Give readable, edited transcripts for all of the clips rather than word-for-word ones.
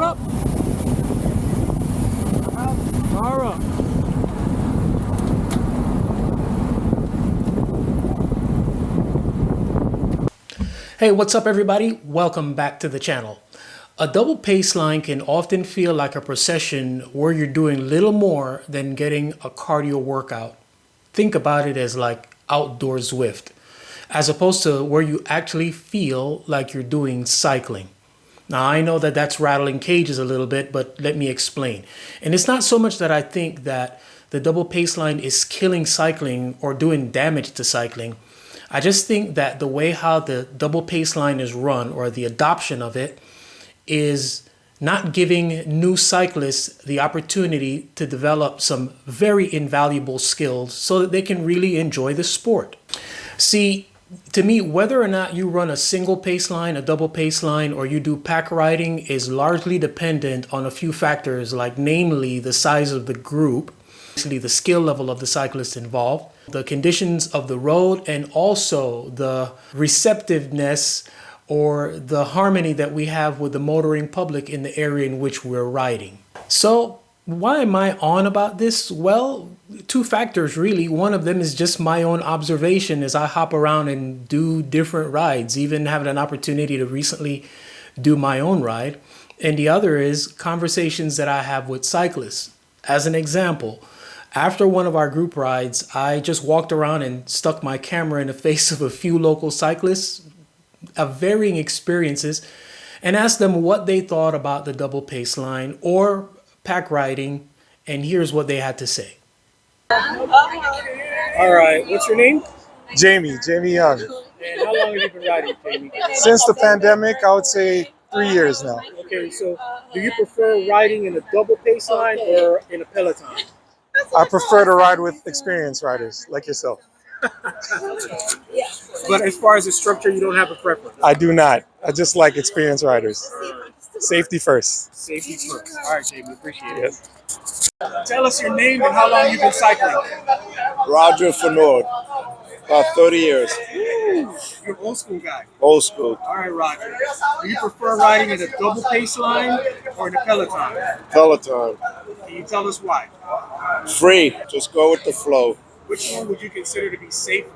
up. Power up. Hey, what's up everybody? Welcome back to the channel. A double paceline can often feel like a procession where you're doing little more than getting a cardio workout. Think about it as like outdoor Zwift, as opposed to where you actually feel like you're doing cycling. Now, I know that that's rattling cages a little bit, but let me explain. And it's not so much that I think that the double paceline is killing cycling or doing damage to cycling. I just think that the way how the double paceline is run, or the adoption of it, is not giving new cyclists the opportunity to develop some very invaluable skills so that they can really enjoy the sport. See, to me, whether or not you run a single paceline, a double paceline, or you do pack riding is largely dependent on a few factors, like namely the size of the group, the skill level of the cyclists involved, the conditions of the road, and also the receptiveness or the harmony that we have with the motoring public in the area in which we're riding. So why am I on about this? Well, two factors really. One of them is just my own observation as I hop around and do different rides, even having an opportunity to recently do my own ride. And the other is conversations that I have with cyclists. As an example, after one of our group rides, I just walked around and stuck my camera in the face of a few local cyclists of varying experiences and asked them what they thought about the double paceline or pack riding, and here's what they had to say. All right, what's your name? Jamie Young. And how long have you been riding, Jamie? Since the pandemic, I would say 3 years now. Okay, so do you prefer riding in a double paceline or in a Peloton? I prefer to ride with experienced riders like yourself. But as far as the structure, you don't have a preference? I do not. I just like experienced riders. Safety first. Safety first. All right, Jamie, appreciate it. Yes. Tell us your name and how long you've been cycling. Roger Fenord, about 30 years. You're an old school guy. Old school. All right, Roger. Do you prefer riding in a double paceline or in a Peloton? Peloton. Can you tell us why? Free. Just go with the flow. Which one would you consider to be safer?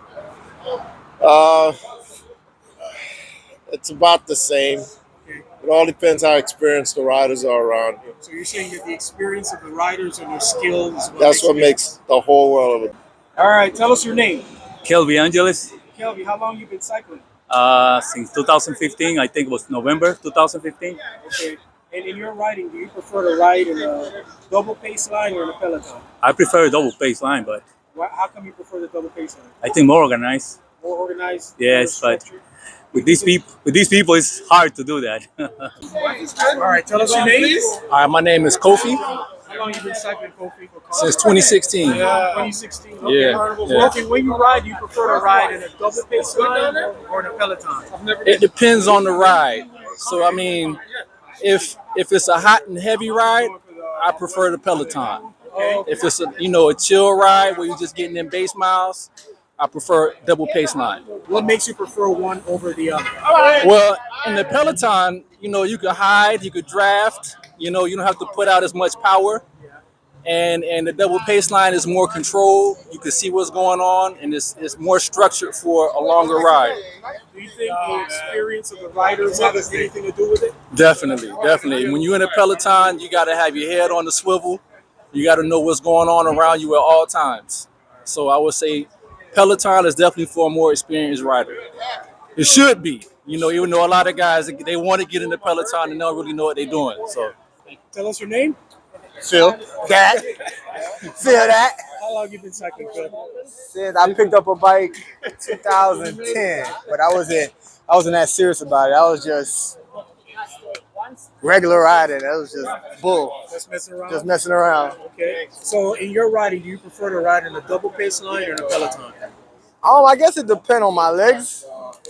It's about the same. Okay. It all depends how experienced the riders are around you. So you're saying that the experience of the riders and their skills. That's what makes the whole world of it. All right, tell us your name. Kelby Angeles, Kelby, how long you been cycling? since 2015, I think it was November 2015. Okay. And in your riding, do you prefer to ride in a double paceline or in a Peloton? I prefer a double paceline, but How come you prefer the double paceline? I think more organized. More organized? Yes, more but structured? with these people, it's hard to do that. All right, tell us your name. My name is Kofi. How long you been cycling, Kofi? Since 2016. 2016. Okay. Yeah. Okay, when you ride, do you prefer to ride in a double paceline or in a Peloton? It depends on the ride. So I mean, if it's a hot and heavy ride, I prefer the Peloton. If it's a chill ride where you're just getting in base miles, I prefer double paceline. What makes you prefer one over the other? Well, in the Peloton, you could hide, you could draft, you don't have to put out as much power. And the double paceline is more controlled. You can see what's going on, and it's more structured for a longer ride. Do you think the experience of the riders has anything to do with it? Definitely. When you're in a Peloton, you got to have your head on the swivel. You got to know what's going on around you at all times. So I would say Peloton is definitely for a more experienced rider. It should be. Even though a lot of guys, they want to get in the Peloton and don't really know what they're doing. So Tell us your name. Phil. That. Feel that. How long you been cycling, Phil? Since I picked up a bike 2010, but I wasn't that serious about it. I was just regular riding. That was just bull. Just messing around? Just messing around. Okay. So in your riding, do you prefer to ride in a double paceline or in a Peloton? I guess it depends on my legs,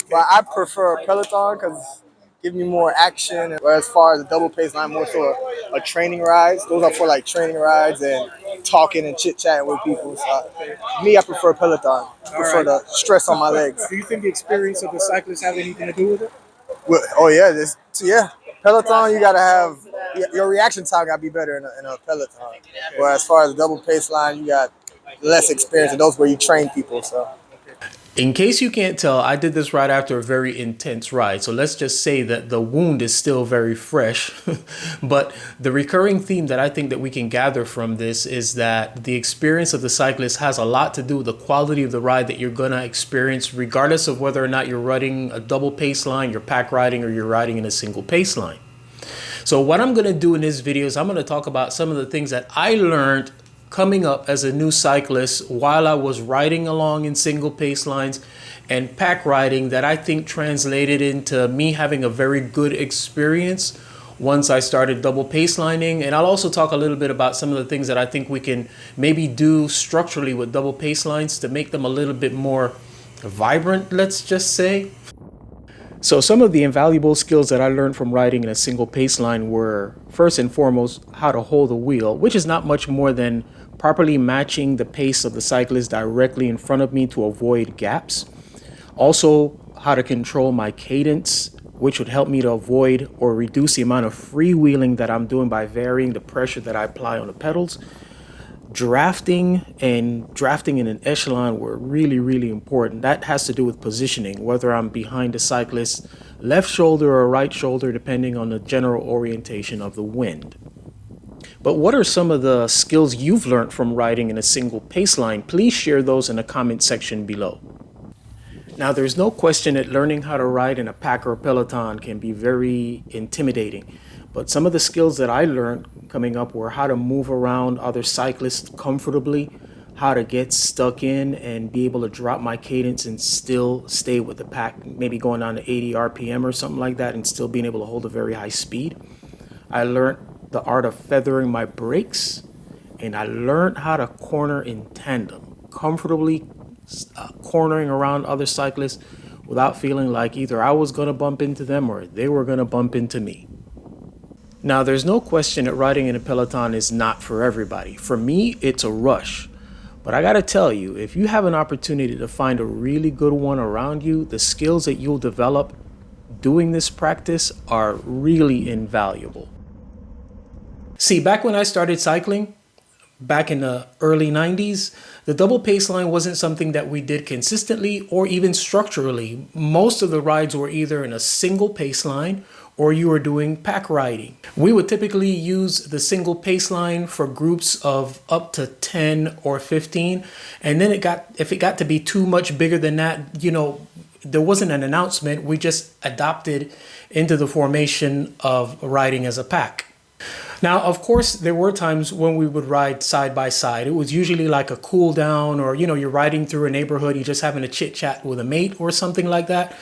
but I prefer a Peloton because it gives me more action. Whereas as far as the double paceline, more so a training rides. Those are for like training rides and talking and chit-chatting with people. So me, I prefer Peloton. I prefer the stress on my legs. Do you think the experience of the cyclist have anything to do with it? Oh yeah, yeah. Peloton, you gotta have your reaction time got to be better in a peloton. Whereas as far as the double pace line, you got less experience, and those where you train people. So. In case you can't tell, I did this right after a very intense ride. So let's just say that the wound is still very fresh. But the recurring theme that I think that we can gather from this is that the experience of the cyclist has a lot to do with the quality of the ride that you're going to experience, regardless of whether or not you're riding a double pace line, you're pack riding, or you're riding in a single pace line. So what I'm going to do in this video is I'm going to talk about some of the things that I learned coming up as a new cyclist while I was riding along in single pace lines and pack riding that I think translated into me having a very good experience once I started double pace lining. And I'll also talk a little bit about some of the things that I think we can maybe do structurally with double pace lines to make them a little bit more vibrant, let's just say. So some of the invaluable skills that I learned from riding in a single pace line were, first and foremost, how to hold the wheel, which is not much more than properly matching the pace of the cyclist directly in front of me to avoid gaps. Also, how to control my cadence, which would help me to avoid or reduce the amount of freewheeling that I'm doing by varying the pressure that I apply on the pedals. Drafting and drafting in an echelon were really, really important. That has to do with positioning, whether I'm behind the cyclist's left shoulder or right shoulder, depending on the general orientation of the wind. But what are some of the skills you've learned from riding in a single pace line? Please share those in the comment section below. Now, there's no question that learning how to ride in a pack or a peloton can be very intimidating. But some of the skills that I learned coming up were how to move around other cyclists comfortably, how to get stuck in and be able to drop my cadence and still stay with the pack, maybe going down to 80 RPM or something like that and still being able to hold a very high speed. I learned the art of feathering my brakes, and I learned how to corner in tandem, comfortably cornering around other cyclists without feeling like either I was going to bump into them or they were going to bump into me. Now, there's no question that riding in a peloton is not for everybody. For me, it's a rush. But I got to tell you, if you have an opportunity to find a really good one around you, the skills that you'll develop doing this practice are really invaluable. See, back when I started cycling, back in the early 90s, the double pace line wasn't something that we did consistently or even structurally. Most of the rides were either in a single pace line or you were doing pack riding. We would typically use the single pace line for groups of up to 10 or 15. And then if it got to be too much bigger than that, there wasn't an announcement. We just adopted into the formation of riding as a pack. Now, of course, there were times when we would ride side by side. It was usually like a cool down or, you're riding through a neighborhood, you're just having a chit chat with a mate or something like that.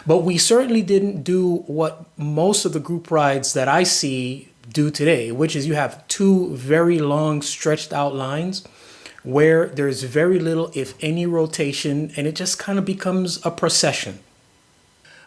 But we certainly didn't do what most of the group rides that I see do today, which is you have two very long stretched out lines where there's very little, if any, rotation, and it just kind of becomes a procession.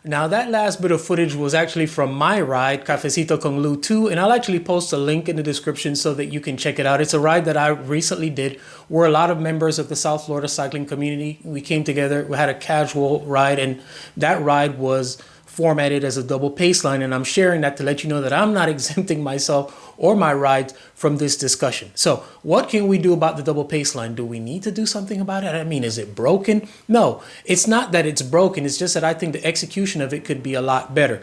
Now, that last bit of footage was actually from my ride, Cafecito con Lou 2, and I'll actually post a link in the description so that you can check it out. It's a ride that I recently did where a lot of members of the South Florida cycling community, we came together, we had a casual ride, and that ride was formatted as a double pace line, and I'm sharing that to let you know that I'm not exempting myself or my rides from this discussion. So what can we do about the double pace line? Do we need to do something about it? I mean, is it broken? No, it's not that it's broken. It's just that I think the execution of it could be a lot better.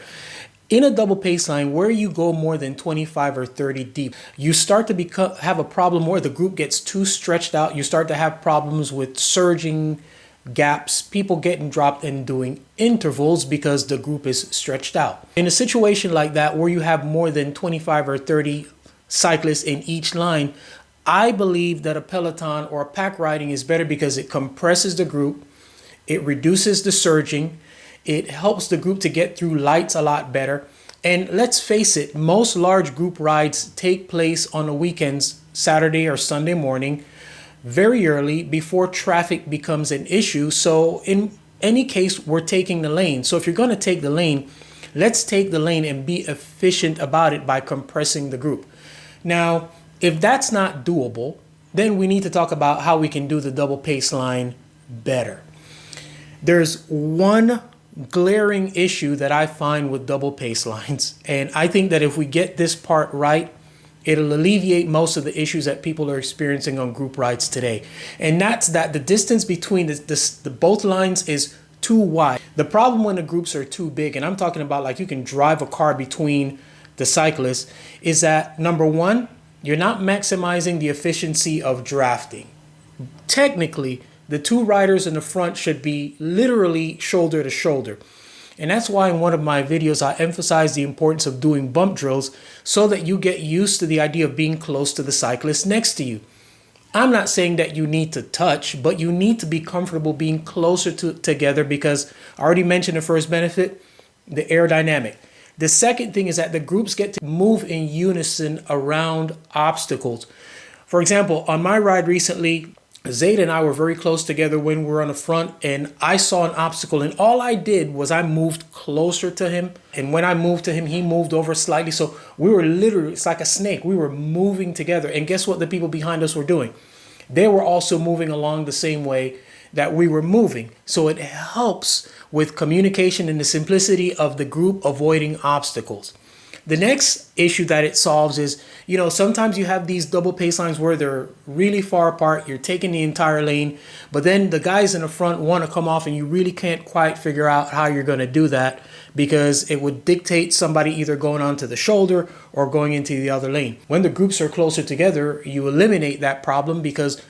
In a double pace line where you go more than 25 or 30 deep, you start to have a problem where the group gets too stretched out. You start to have problems with surging, gaps, people getting dropped and doing intervals because the group is stretched out. In a situation like that where you have more than 25 or 30 cyclists in each line, I believe that a peloton or a pack riding is better because it compresses the group, it reduces the surging, it helps the group to get through lights a lot better. And let's face it, most large group rides take place on the weekends, Saturday or Sunday morning, very early before traffic becomes an issue. So in any case, we're taking the lane. So if you're going to take the lane, let's take the lane and be efficient about it by compressing the group. Now, if that's not doable, then we need to talk about how we can do the double pace line better. There's one glaring issue that I find with double pace lines. And I think that if we get this part right, it'll alleviate most of the issues that people are experiencing on group rides today. And that's that the distance between the both lines is too wide. The problem when the groups are too big, and I'm talking about like you can drive a car between the cyclists, is that number one, you're not maximizing the efficiency of drafting. Technically, the two riders in the front should be literally shoulder to shoulder. And that's why in one of my videos, I emphasize the importance of doing bump drills so that you get used to the idea of being close to the cyclist next to you. I'm not saying that you need to touch, but you need to be comfortable being closer together because I already mentioned the first benefit, the aerodynamic. The second thing is that the groups get to move in unison around obstacles. For example, on my ride recently, Zayd and I were very close together when we were on the front, and I saw an obstacle, and all I did was I moved closer to him. And when I moved to him, he moved over slightly. So we were literally, it's like a snake. We were moving together. And guess what the people behind us were doing? They were also moving along the same way that we were moving. So it helps with communication and the simplicity of the group avoiding obstacles. The next issue that it solves is, you know, sometimes you have these double pace lines where they're really far apart. You're taking the entire lane, but then the guys in the front want to come off and you really can't quite figure out how you're going to do that because it would dictate somebody either going onto the shoulder or going into the other lane. When the groups are closer together, you eliminate that problem because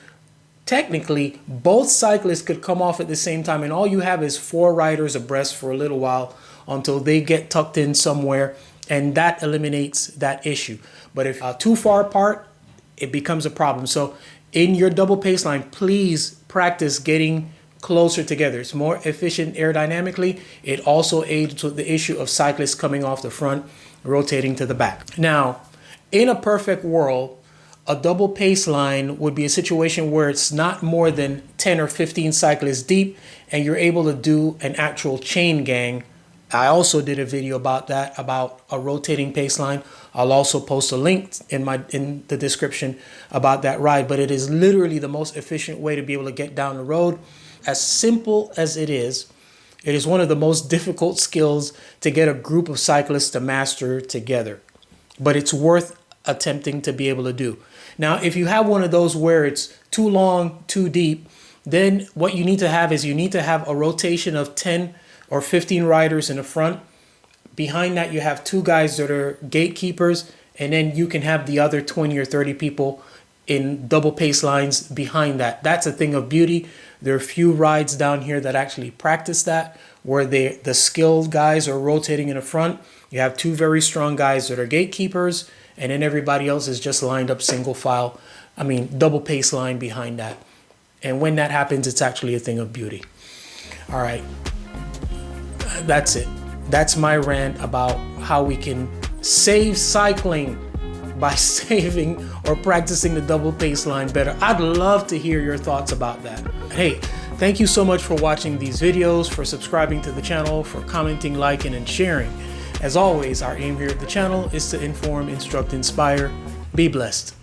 technically both cyclists could come off at the same time and all you have is 4 riders abreast for a little while until they get tucked in somewhere. And that eliminates that issue. But if too far apart, it becomes a problem. So in your double pace line, please practice getting closer together. It's more efficient aerodynamically. It also aids with the issue of cyclists coming off the front, rotating to the back. Now, in a perfect world, a double pace line would be a situation where it's not more than 10 or 15 cyclists deep and you're able to do an actual chain gang. I also did a video about that, about a rotating pace line. I'll also post a link in the description about that ride, but it is literally the most efficient way to be able to get down the road. As simple as it is one of the most difficult skills to get a group of cyclists to master together, but it's worth attempting to be able to do. Now, if you have one of those where it's too long, too deep, then what you need to have is you need to have a rotation of 10 or 15 riders in the front. Behind that, you have 2 guys that are gatekeepers, and then you can have the other 20 or 30 people in double pace lines behind that. That's a thing of beauty. There are few rides down here that actually practice that, where the skilled guys are rotating in the front. You have 2 very strong guys that are gatekeepers, and then everybody else is just lined up single file. Double pace line behind that. And when that happens, it's actually a thing of beauty. All right. That's it. That's my rant about how we can save cycling by saving or practicing the double pace line better. I'd love to hear your thoughts about that. Hey, thank you so much for watching these videos, for subscribing to the channel, for commenting, liking, and sharing. As always, our aim here at the channel is to inform, instruct, inspire. Be blessed.